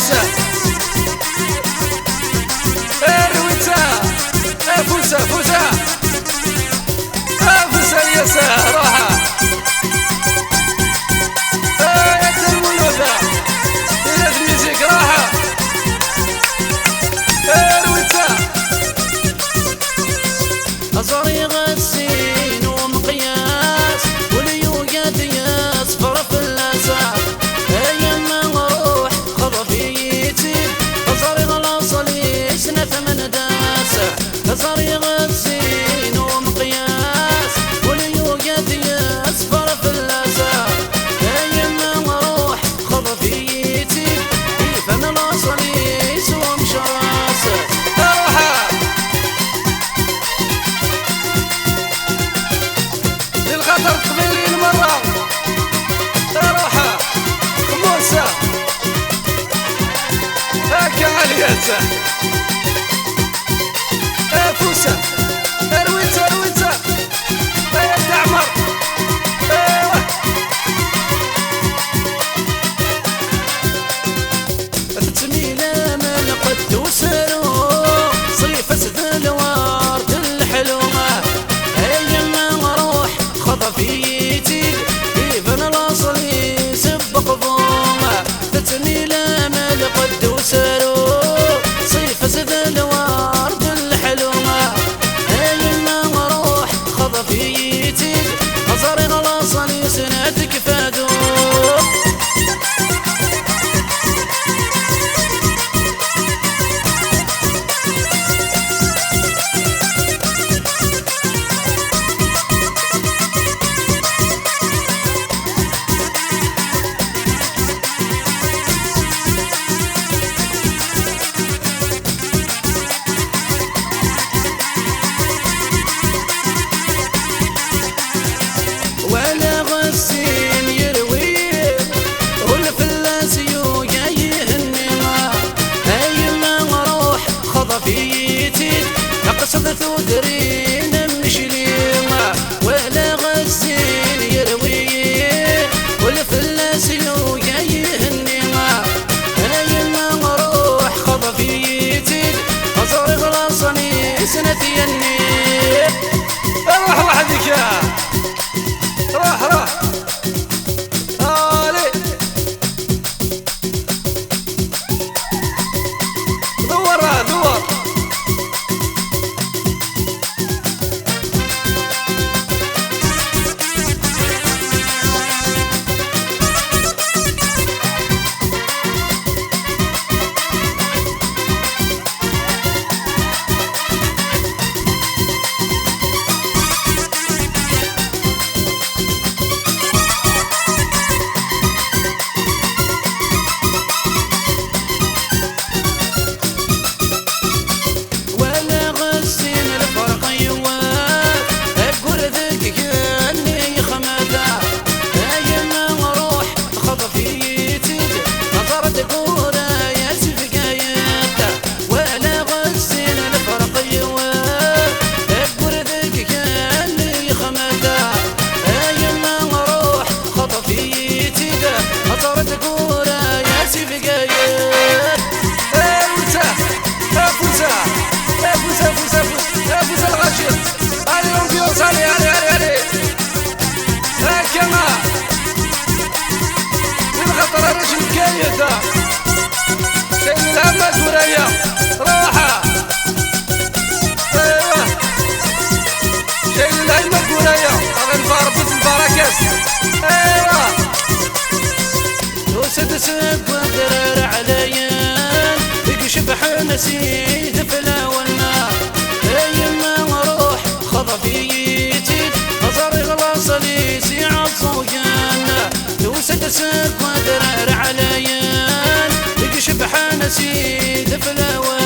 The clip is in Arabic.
ياسا رويتا فوسا فوسا فوسا ياسا روحا يا المولودة إلى الميزيك راحة رويتا أصاري غسين ومقياس وليوقات يصفر في اللاسع أيام ما نروح خضفيتي أصاري غلاصلي سنة ثمن داسع أصاري غسين ومقياس وليوقات يصفر في اللاسع أيام ما نروح خضفيتي فأنا لاصلي سوى مشراسة خاطر قبيلي المرة روحة خموسة هاكا علياتها فوسة رويتها رويتها يا دعمر ايوه تتميلة من قد وسرو صيفة ذا الورد الحلوة أيام ما نروح خضفيتي كيف انا لاصلي سبق ضومه تتميلة من قد وسرو صيفة ذا الورد الحلوة أيام ما نروح خضفيتي أصاري لاصلي سنتك فادو ولا غسين يرويه والفلاس يوقع يهنما أيما نروح خضفيتي أقصد ثودرين مشليما ولا غسين يرويه والفلاس يوقع يهنما أيما نروح خضفيتي أصاري غلاصني سنتي النيل روح وحدك يا روح روح آلي دور دور شيل الهمة ثريا روحة ايوه شيل الهمة ثريا هذا الفارفوس البركس ايوه وسدسك وقرر عليان يكشف نسيت في الاولنا ايما نروح خضفيتي أصاري غلاصلي سيع الصويان وسدسك وقرر عليان يكشف نسيت في الاولنا